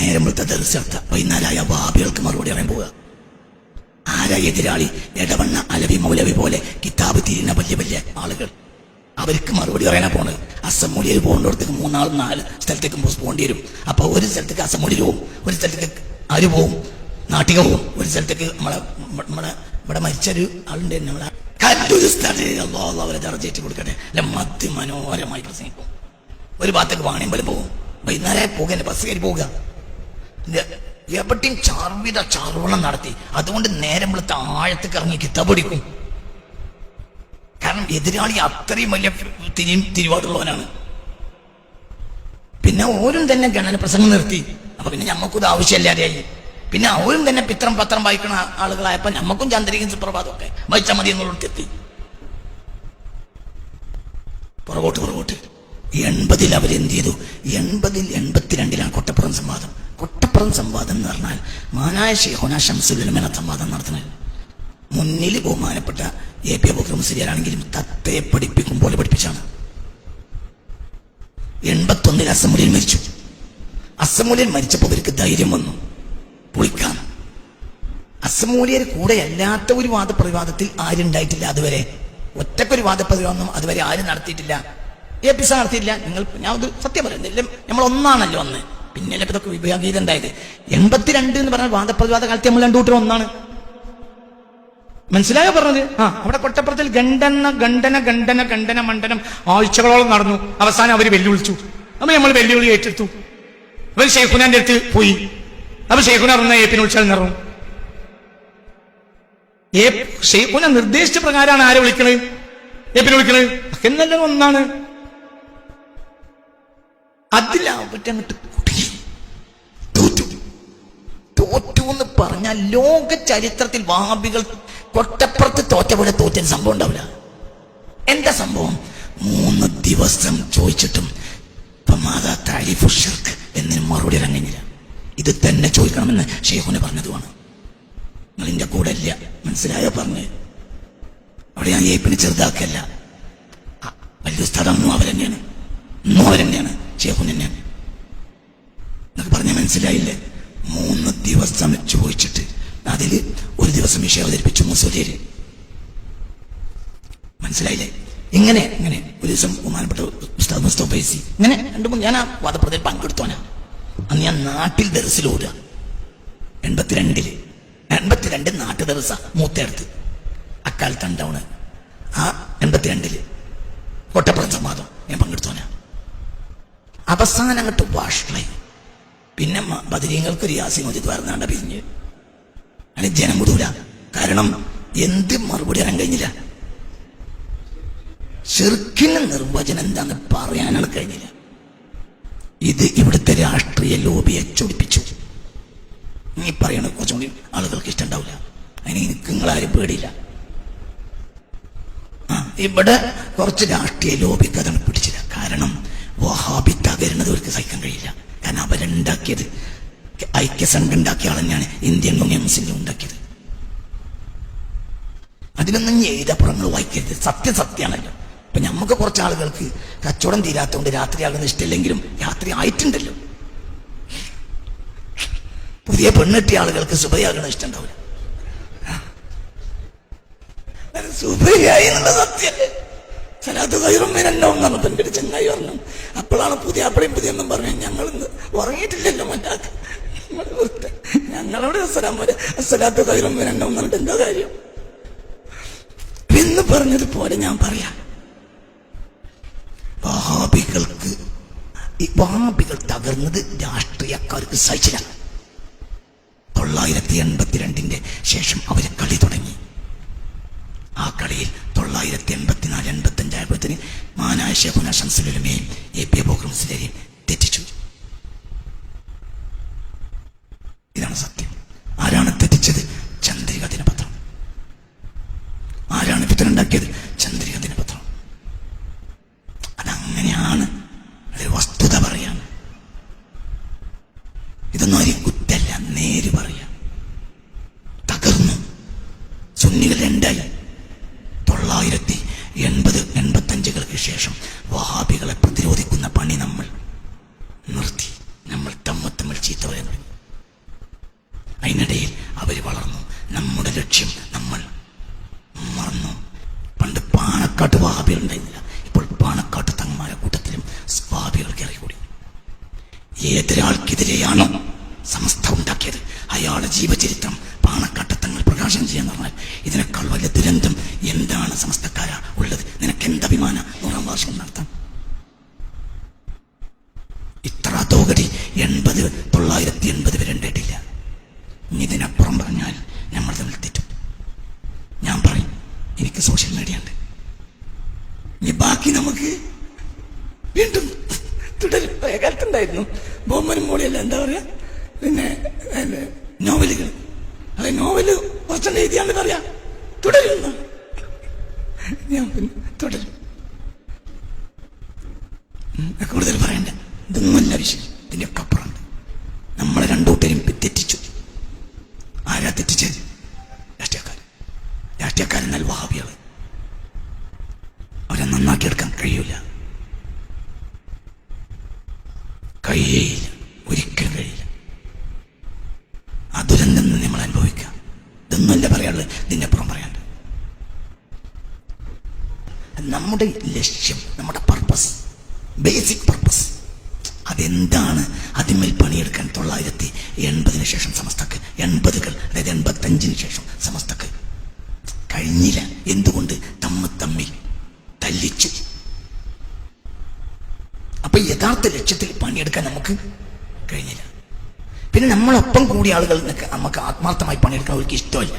നേരമ്പളത്തെ ദർശനത്ത വൈകുന്നേരമായ വാബികൾക്ക് മറുപടി പറയാൻ പോവുക. ആരാ എതിരാളി? എടവണ്ണ അലവി മൗലവി പോലെ കിതാബ് തിരിയുന്ന വലിയ വലിയ ആളുകൾ. അവർക്ക് മറുപടി പറയാനാ പോണത്. അസംമൂലിയിൽ പോകേണ്ടടത്തേക്ക് 3-4 സ്ഥലത്തേക്ക് പോകേണ്ടി വരും. അപ്പൊ ഒരു സ്ഥലത്തേക്ക് അസംമൂലിയിൽ പോവും, ഒരു സ്ഥലത്തേക്ക് ആര് പോവും? നാട്ടിക പോവും, ഒരു സ്ഥലത്തേക്ക് ഇവിടെ മരിച്ചൊരു ആളുണ്ട് നമ്മളെ അവരെ ചർച്ചയിട്ട് കൊടുക്കട്ടെ. അല്ല മനോഹരമായി പ്രസംഗിക്കും. ഒരു ഭാഗത്തേക്ക് വാണിയം പോലെ പോകും. വൈകുന്നേരം പോകാൻ ബസ് കയറി പോവുക. എവിടെയും ചാർവണം നടത്തി. അതുകൊണ്ട് നേരം വെളുത്ത ആഴത്തേക്ക് ഇറങ്ങി കിതാബ് പഠിക്കും. കാരണം എതിരാളി അത്രയും വലിയ തിരുവാതുള്ളവനാണ്. പിന്നെ ഓരും തന്നെ ഗണന പ്രസംഗം നിർത്തി. അപ്പൊ പിന്നെ ഞമ്മക്കും ഇത് ആവശ്യമില്ലാതെയായി. പിന്നെ അവരും തന്നെ പത്രം വായിക്കുന്ന ആളുകളായപ്പോ ഞമ്മക്കും ചന്ദ്രികയും സുപ്രഭാതം ഒക്കെ വായിച്ചാൽ മതി എന്നുള്ളടത്തെത്തി. പുറകോട്ട് 80 അവരെന്ത് ചെയ്തു? 82 കൊട്ടപ്പുറം സംവാദം. കൊട്ടപ്പുറം സംവാദം എന്ന് പറഞ്ഞാൽ മാനായ ശൈഖുനാ ശംസുൽ ഉലമ സംവാദം നടത്തുന്നത്. മുന്നിൽ ബഹുമാനപ്പെട്ട എ.പി. അബൂബക്കർ മുസ്ലിയാരാണെങ്കിലും തത്തയെ പഠിപ്പിക്കും പോലെ പഠിപ്പിച്ചാണ്. 81 അസംബ്ലിയിൽ മരിച്ചു. അസംബ്ലിയിൽ മരിച്ചപ്പോൾ അവർക്ക് ധൈര്യം വന്നു പൊളിക്കാൻ. അസംബ്ലിയർ കൂടെ അല്ലാത്ത ഒരു വാദപ്രതിവാദത്തിൽ ആരുണ്ടായിട്ടില്ല അതുവരെ. ഒറ്റക്കൊരു വാദപ്രതിവാദം അതുവരെ ആരും നടത്തിയിട്ടില്ല. എപിസ നടത്തിയില്ല. ഞാൻ ഇത് സത്യം പറയുന്നില്ല, നമ്മൾ ഒന്നാണല്ലോ അന്ന്. പിന്നല്ലേ ഇതൊക്കെ വിഭാഗീയത ഉണ്ടായത്. 82 എന്ന് പറഞ്ഞാൽ വാദപ്രതിവാദ കാലത്ത് നമ്മൾ രണ്ടു ഒന്നാണ്. മനസ്സിലായോ പറഞ്ഞത്? അവിടെ കൊട്ടപ്പുറത്തിൽ ഗണ്ഡന മണ്ഡനം ആഴ്ചകളോളം നടന്നു. അവസാനം അവര് വെല്ലുവിളിച്ചു. അപ്പൊ നമ്മൾ വെല്ലുവിളി ഏറ്റെടുത്തു. അവർ ശൈഖുനാന്റെ അടുത്ത് പോയി. അപ്പൊ ശൈഖുന പറഞ്ഞ ഏപ്പിനെ വിളിച്ചാൽ നിറങ്ങും. ശൈഖുന നിർദ്ദേശിച്ച പ്രകാരമാണ് ആരെ വിളിക്കണത്? ഏപ്പിനെ വിളിക്കണത്. എന്നെല്ലാം ഒന്നാണ്. അതിലങ്ങോട്ട് തോറ്റു എന്ന് പറഞ്ഞാൽ ലോക ചരിത്രത്തിൽ വഹാബികൾ കൊട്ടപ്പുറത്ത് തോറ്റ പോലെ തോറ്റൊരു സംഭവം ഉണ്ടാവില്ല. എന്താ സംഭവം? 3 ദിവസം ചോദിച്ചിട്ടും എന്നതിന് മറുപടി ഇറങ്ങില്ല. ഇത് തന്നെ ചോദിക്കണമെന്ന് ഷെയ്ഖുന് പറഞ്ഞതുമാണ്. നിങ്ങളിന്റെ കൂടെ ഇല്ല. മനസ്സിലായോ പറഞ്ഞ്? അവിടെ ഞാൻ ഏപ്പിന് ചെറുതാക്കല്ല. വലിയ സ്ഥലം ഇന്നും അവരെന്നെയാണ് ഷെയ്ഖുൻ തന്നെയാണ് എന്നൊക്കെ പറഞ്ഞ മനസ്സിലായില്ലേ? 3 ദിവസം ചോദിച്ചിട്ട് അതിൽ ഒരു ദിവസം വിഷയം അവതരിപ്പിച്ചു മുസ്ലിം. മനസ്സിലായില്ലേ? ഇങ്ങനെ ഒരു ദിവസം ബഹുമാനപ്പെട്ട ഉസ്താദ് മുസ്തഫ ഫൈസി ഇങ്ങനെ 2-3 ഞാൻ ആ വാദപ്രതിയിൽ പങ്കെടുത്തോനാ. അന്ന് ഞാൻ നാട്ടിൽ ദർസിലോടുക. 82 നാട്ടു ദർസ മൂത്തടുത്ത് അക്കാലത്ത് ഉണ്ടാവണ്. ആ 82 കൊട്ടപ്പുറം സംവാദം ഞാൻ പങ്കെടുത്തോനാ. അവസാനം അങ്ങോട്ട് വാഷ്ലായി. പിന്നെ ബദരീങ്ങൾക്ക് ഒരു യാസീൻ ഓതി പറഞ്ഞാണ്ട പിരിഞ്ഞ്. അല്ലെങ്കിൽ ജനം വിടൂല. കാരണം എന്ത് മറുപടി അറിയാൻ കഴിഞ്ഞില്ല. ശിർക്കിന്റെ നിർവചനം എന്താന്ന് പറയാനാണ് കഴിഞ്ഞില്ല. ഇത് ഇവിടുത്തെ രാഷ്ട്രീയ ലോബിയെ ചൊടിപ്പിച്ചു. നീ പറയണ കുറച്ചും കൂടി ആളുകൾക്ക് ഇഷ്ടം ഉണ്ടാവില്ല. അതിന് എനിക്ക് നിങ്ങളാരും പേടിയില്ല. ഇവിടെ കുറച്ച് രാഷ്ട്രീയ ലോബിക്ക് അതാണ് പിടിച്ചില്ല. കാരണം വഹാബി തകരുന്നത് അവർക്ക് സഹിക്കാൻ കഴിയില്ല. കാരണം അവരുണ്ടാക്കിയത് ഐക്യസംഘം ഉണ്ടാക്കിയ ആൾ തന്നെയാണ് ഇന്ത്യൻ യൂണിയൻ മുസ്ലിം ഉണ്ടാക്കിയത്. അതിലൊന്നും എഴുതപ്പുറങ്ങൾ വായിക്കരുത്. സത്യമാണല്ലോ. ഇപ്പൊ നമുക്ക് കുറച്ച് ആളുകൾക്ക് കച്ചവടം തീരാത്തതുകൊണ്ട് രാത്രി ആകുന്ന ഇഷ്ടമില്ലെങ്കിലും രാത്രി ആയിട്ടുണ്ടല്ലോ. പുതിയ പെണ്ണെട്ടിയ ആളുകൾക്ക് സുബയാകുന്ന ഇഷ്ടം ഉണ്ടാവില്ല. സുബയായി എന്നുള്ള സത്യല്ലേ? സലാത്ത് ഖൈറും മിനന്നൗം എന്ന് പറഞ്ഞപ്പോൾ എൻ്റെ ഒരു ചങ്ങായി പറഞ്ഞു. അപ്പോഴാണ് പുതിയ എന്നും പറഞ്ഞു. ഞങ്ങൾ ഉറങ്ങിയിട്ടില്ലല്ലോ മറ്റാക്ക്. ഞങ്ങളോട് സലാത്ത് ഖൈറും മിനന്നൗം എന്ന് പറഞ്ഞിട്ട് എന്താ കാര്യം എന്ന് പറഞ്ഞതുപോലെ ഞാൻ പറയാം. വഹാബികൾ തകർന്നത് രാഷ്ട്രീയക്കാർക്ക് സഹിച്ചില്ല. 982 ശേഷം അവർ കളി തുടങ്ങി. ആ കളിയിൽ 984-85 ആയപ്പോഴത്തേന് മാനായ ശൈഖുനാ ശംസുൽ ഉലമയെയും എ.പി. അബൂബക്കർ മുസ്ലിയാരെയും തെറ്റിച്ചു. ഇതാണ് സത്യം. ആരാണ് തെറ്റിച്ചത്? ചന്ദ്രിക ദിനപത്രം. ആരാണ് ഫിത്ന ഉണ്ടാക്കിയത്? ചന്ദ്രിക ദിനപത്രം. അതങ്ങനെയാണ്. അതൊരു വസ്തുത പറയാം. ഇതൊന്നും ഒരു കുറ്റല്ല, നേര് പറയാം. തകർന്നു. സുന്നികൾ രണ്ടായി. 980-85 ശേഷം വഹാബികളെ പ്രതിരോധിക്കുന്ന പണി നമ്മൾ നിർത്തി. നമ്മൾ തമ്മിൽ ചീത്ത പറയാൻ തുടങ്ങി. അതിനിടയിൽ അവർ വളർന്നു. നമ്മുടെ ലക്ഷ്യം നമ്മൾ മറന്നു. പണ്ട് പാണക്കാട്ട് വഹാബികൾ ഉണ്ടായിരുന്നില്ല. ഇപ്പോൾ പാണക്കാട്ട് തങ്ങന്മാരുടെ കൂട്ടത്തിലും വഹാബികൾ കയറിക്കൂടി. ഏതൊരാൾക്കെതിരെയാണോ സമസ്ത ഉണ്ടാക്കിയത് അയാളുടെ ജീവചരിത്രം പാണക്കാട്ട് തങ്ങൾ പ്രകാശനം ചെയ്യാന്ന് പറഞ്ഞാൽ ഇതിനേക്കാൾ വലിയ ദുരന്തം എന്താണ് സമസ്തക്കാരാ ഉള്ളത്? നിനക്ക് എന്തഭിമാനം 100-ാം വാർഷികം നടത്താം? ഇത്ര അധോഗതി 980 വരെ ഉണ്ടായിട്ടില്ല. ഇതിനപ്പുറം പറഞ്ഞാൽ നമ്മൾ തമ്മിൽ തെറ്റും. ഞാൻ പറയും, എനിക്ക് സോഷ്യൽ മീഡിയ ഉണ്ട്. ഇനി ബാക്കി നമുക്ക് വീണ്ടും തുടരും. കാലത്തുണ്ടായിരുന്നു ബൊമ്മനും മോളിയല്ല, എന്താ പറയാ, പിന്നെ നോവലുകൾ. അത് നോവല് കുറച്ചെണ്ണം എഴുതിയാണ്ട് പറയാ തുടരുന്ന ഞാൻ പിന്നെ തുടരും. കൂടുതൽ പറയണ്ട, ഇതൊന്നുമല്ല വിഷയം. ഇതിൻ്റെയൊക്കെ അപ്പുറമുണ്ട്. നമ്മളെ രണ്ടൂട്ടരും തെറ്റിച്ചു. ആരാ തെറ്റിച്ചത്? രാഷ്ട്രീയക്കാരെന്നാൽ വഹാബികൾ. അവരെ നന്നാക്കിയെടുക്കാൻ കഴിയൂല, കഴിയേയില്ല, ഒരിക്കലും കഴിയില്ല. ആ ദുരന്തം നമ്മൾ അനുഭവിക്കാം. ഇതൊന്നുമല്ല പറയാനുള്ളത്, ഇതിൻ്റെ അപ്പുറം പറയാനുണ്ട്. നമ്മുടെ ലക്ഷ്യം, നമ്മുടെ പർപ്പസ്, ബേസിക് പർപ്പസ് അതെന്താണ്? അതിന്മേൽ പണിയെടുക്കാൻ 980 ശേഷം സമസ്തക്ക്, 80-കൾ അതായത് 85 ശേഷം സമസ്തക്ക് കഴിഞ്ഞില്ല. എന്തുകൊണ്ട്? തമ്മിൽ തല്ലിച്ചു. അപ്പൊ യഥാർത്ഥ ലക്ഷ്യത്തിൽ പണിയെടുക്കാൻ നമുക്ക് കഴിഞ്ഞില്ല. പിന്നെ നമ്മളൊപ്പം കൂടിയ ആളുകൾ നമുക്ക് ആത്മാർത്ഥമായി പണിയെടുക്കാൻ അവർക്ക് ഇഷ്ടമല്ല.